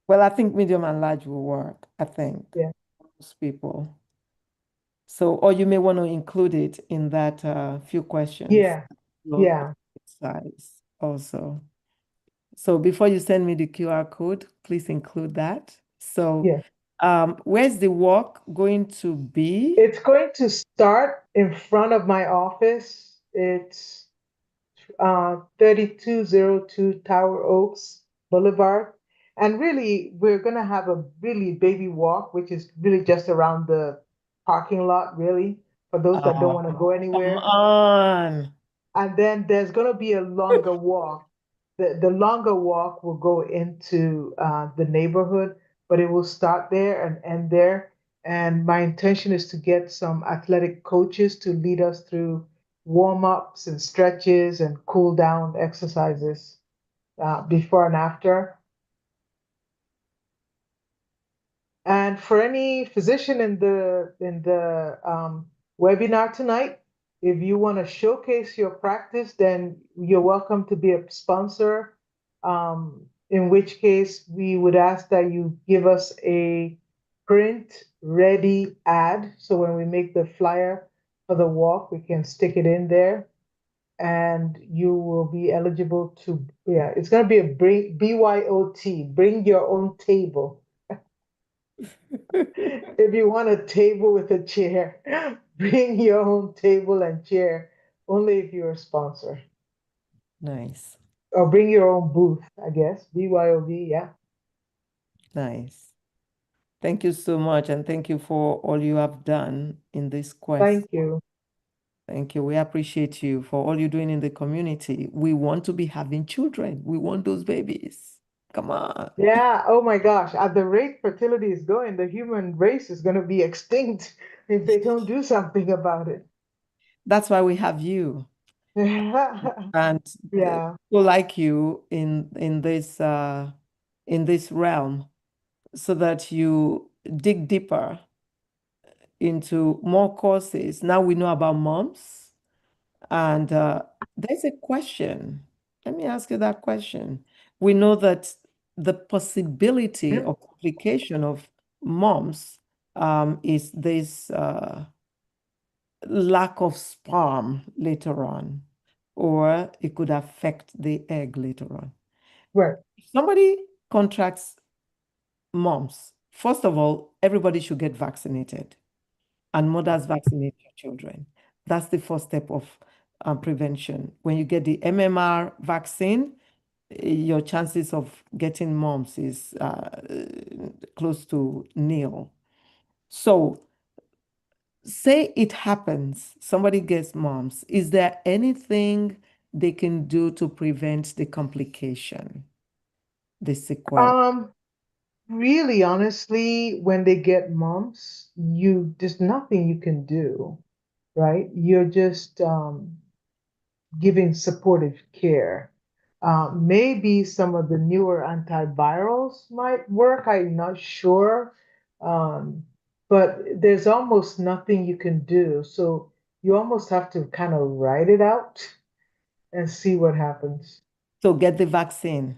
well, I think medium and large will work, I think, yeah, most people. So, or you may want to include it in that few questions, yeah, your yeah, size also. So before you send me the QR code, please include that. So, yeah. where's the walk going to be? It's going to start in front of my office. It's 3202 Tower Oaks Boulevard. And really, we're going to have a really baby walk, which is really just around the parking lot, really, for those that don't want to Oh, go come anywhere. on. And then there's going to be a longer walk. The longer walk will go into the neighborhood, but it will start there and end there. And my intention is to get some athletic coaches to lead us through warm ups and stretches and cool down exercises before and after. And for any physician in the webinar tonight, if you want to showcase your practice, then you're welcome to be a sponsor. In which case, we would ask that you give us a print ready ad. So when we make the flyer for the walk, we can stick it in there, and you will be eligible to. Yeah, it's going to be a BYOT, bring your own table. If you want a table with a chair, bring your own table and chair, only if you're a sponsor. Nice. Or bring your own booth, I guess. BYOB, yeah. Nice. Thank you so much, and thank you for all you have done in this quest. Thank you. Thank you. We appreciate you for all you're doing in the community. We want to be having children. We want those babies. Come on. Yeah, oh my gosh. At the rate fertility is going, the human race is going to be extinct if they don't do something about it. That's why we have you and Yeah. people like you in this realm, so that you dig deeper into more courses. Now we know about moms, and there's a question. Let me ask you that question. We know that the possibility of complication of moms is this lack of sperm later on, or it could affect the egg later on. Right. If somebody contracts mumps, first of all, everybody should get vaccinated, and mothers vaccinate your children. That's the first step of prevention. When you get the MMR vaccine, your chances of getting mumps is close to nil. So, say it happens, somebody gets mumps. Is there anything they can do to prevent the complication, the sequel? Um, Really, honestly, when they get mumps, there's nothing you can do, right? You're just giving supportive care. Maybe some of the newer antivirals might work. I'm not sure. Um, but there's almost nothing you can do. So you almost have to kind of ride it out and see what happens. So get the vaccine.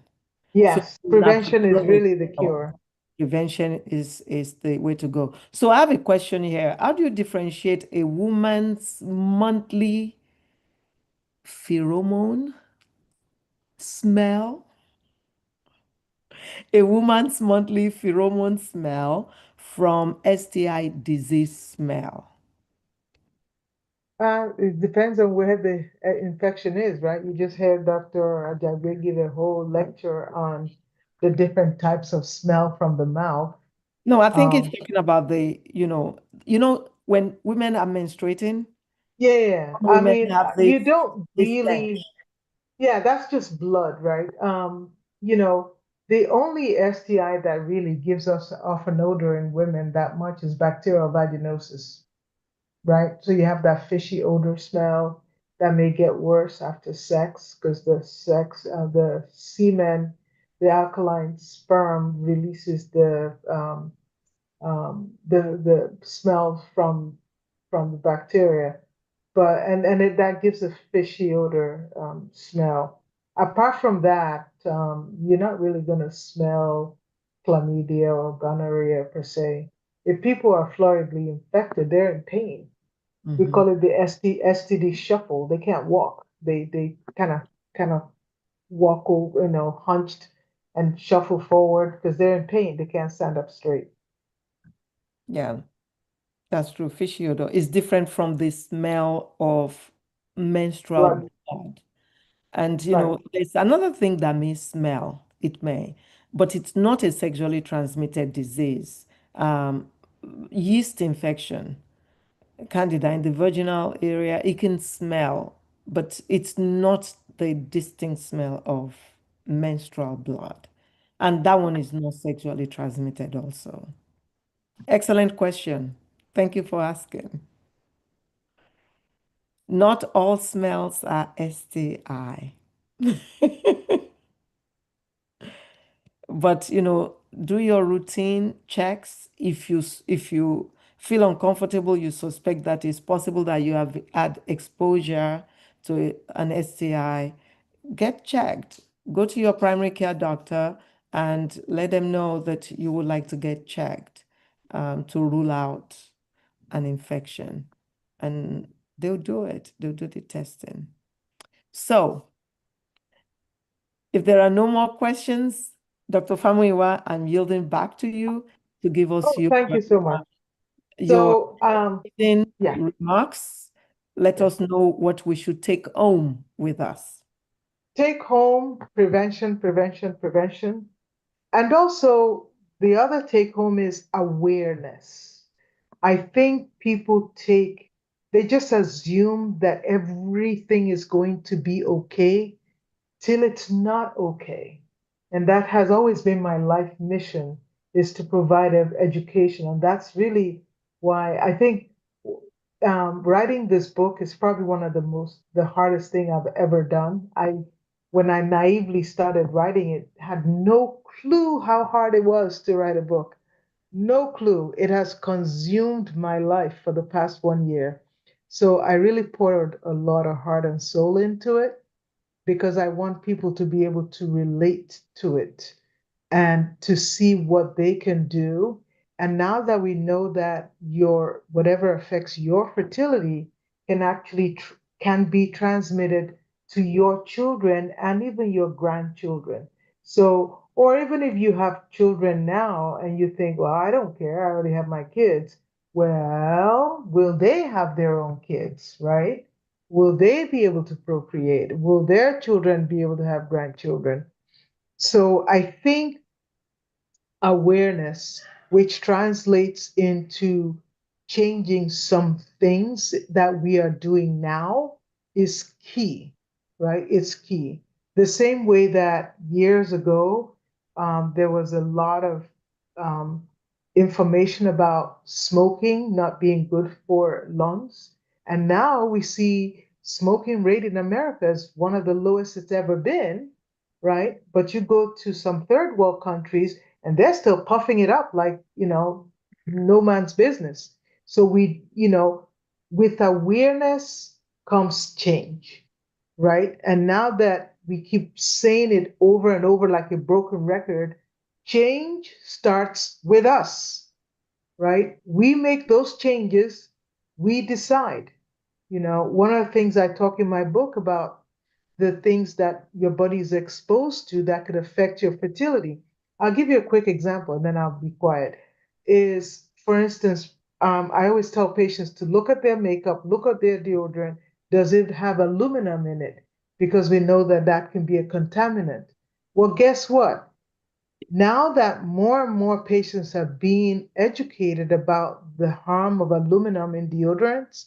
So Yes, you have to prevention is grow really the up. cure. Prevention is the way to go. So I have a question here. How do you differentiate a woman's monthly pheromone smell? A woman's monthly pheromone smell from STI disease smell. It depends on where the infection is, right? You just heard Dr. Ajagbe give a whole lecture on the different types of smell from the mouth. No, I think it's Um, talking about when women are menstruating, yeah, yeah. some I women mean, have you don't this stench. really, yeah, that's just blood, right? You know, the only STI that really gives us off an odor in women that much is bacterial vaginosis, right? So you have that fishy odor smell that may get worse after sex because the semen, the alkaline sperm releases the smell from the bacteria, but that gives a fishy odor smell. Apart from that, you're not really going to smell chlamydia or gonorrhea per se. If people are floridly infected, they're in pain. We Mhm. call it the STD shuffle. They can't walk. They kind of walk over, hunched and shuffle forward because they're in pain. They can't stand up straight. Yeah, that's true. Fishy odor is different from the smell of menstrual Blood, blood. And right? there's another thing that may smell, it may, but it's not a sexually transmitted disease. Um, Yeast infection, candida in the vaginal area, it can smell, but it's not the distinct smell of menstrual blood. And that one is not sexually transmitted also. Excellent question. Thank you for asking. Not all smells are STI. But do your routine checks. If you feel uncomfortable, you suspect that it's possible that you have had exposure to an STI, get checked. Go to your primary care doctor and let them know that you would like to get checked, to rule out an infection. And they'll do it. They'll do the testing. So if there are no more questions, Dr. Famuyiwa, I'm yielding back to you to give us Oh, thank you so much. your So, yeah, remarks. Let yeah. us know what we should take home with us. Take home prevention, prevention, prevention. And also, the other take home is awareness. I think people they just assume that everything is going to be okay till it's not okay. And that has always been my life mission is to provide education. And that's really why I think writing this book is probably one of the hardest thing I've ever done. When I naively started writing it, had no clue how hard it was to write a book. No clue. It has consumed my life for the past 1 year. So I really poured a lot of heart and soul into it because I want people to be able to relate to it and to see what they can do. And now that we know that your whatever affects your fertility can actually can be transmitted to your children and even your grandchildren. So, or even if you have children now and you think, well, I don't care, I already have my kids. Well, will they have their own kids, right? Will they be able to procreate? Will their children be able to have grandchildren? So I think awareness, which translates into changing some things that we are doing now, is key, right? It's key. The same way that years ago, there was a lot of um, information about smoking not being good for lungs. And now we see smoking rate in America is one of the lowest it's ever been, right? But you go to some third world countries and they're still puffing it up like, no man's business. So with awareness comes change, right? And now that we keep saying it over and over like a broken record, change starts with us, right? We make those changes, we decide. One of the things I talk in my book about the things that your body is exposed to that could affect your fertility. I'll give you a quick example and then I'll be quiet. Is, for instance, I always tell patients to look at their makeup, look at their deodorant. Does it have aluminum in it? Because we know that that can be a contaminant. Well, guess what? Now that more and more patients are being educated about the harm of aluminum in deodorants,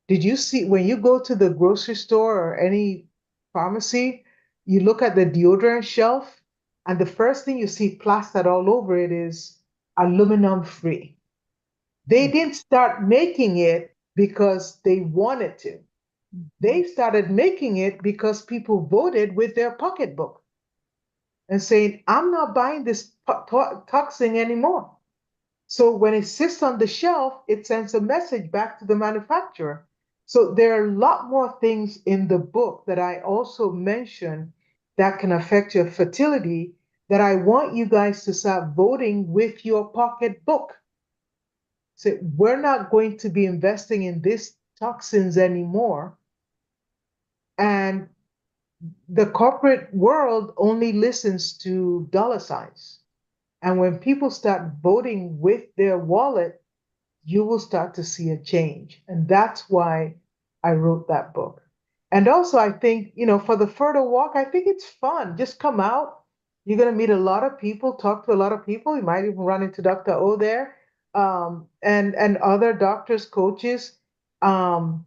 did you see when you go to the grocery store or any pharmacy, you look at the deodorant shelf, and the first thing you see plastered all over it is aluminum free. They didn't start making it because they wanted to. They started making it because people voted with their pocketbook and saying, I'm not buying this toxin anymore. So when it sits on the shelf, it sends a message back to the manufacturer. So there are a lot more things in the book that I also mention that can affect your fertility that I want you guys to start voting with your pocketbook. So we're not going to be investing in these toxins anymore. And the corporate world only listens to dollar signs. And when people start voting with their wallet, you will start to see a change. And that's why I wrote that book. And also, I think, for the Fertile Walk, I think it's fun. Just come out. You're going to meet a lot of people, talk to a lot of people. You might even run into Dr. O there, and other doctors, coaches. Um,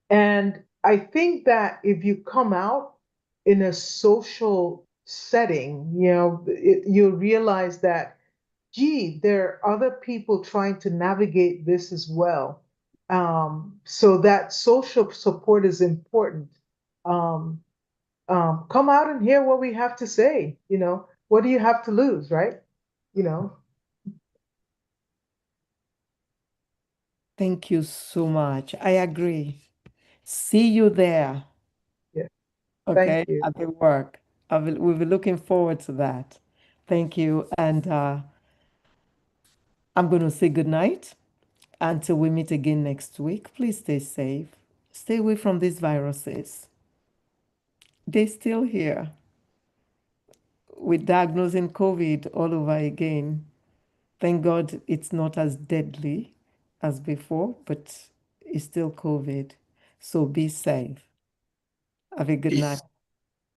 and I think that if you come out in a social setting, you'll realize that gee, there are other people trying to navigate this as well. So that social support is important. Um, come out and hear what we have to say. What do you have to lose, right? You know, Thank you so much. I agree. See you there, yeah. Thank okay, you. at the work. We'll be looking forward to that. Thank you. And I'm going to say good night until we meet again next week. Please stay safe. Stay away from these viruses. They're still here. We're diagnosing COVID all over again. Thank God it's not as deadly as before, but it's still COVID. So be safe. Have a good night. Peace.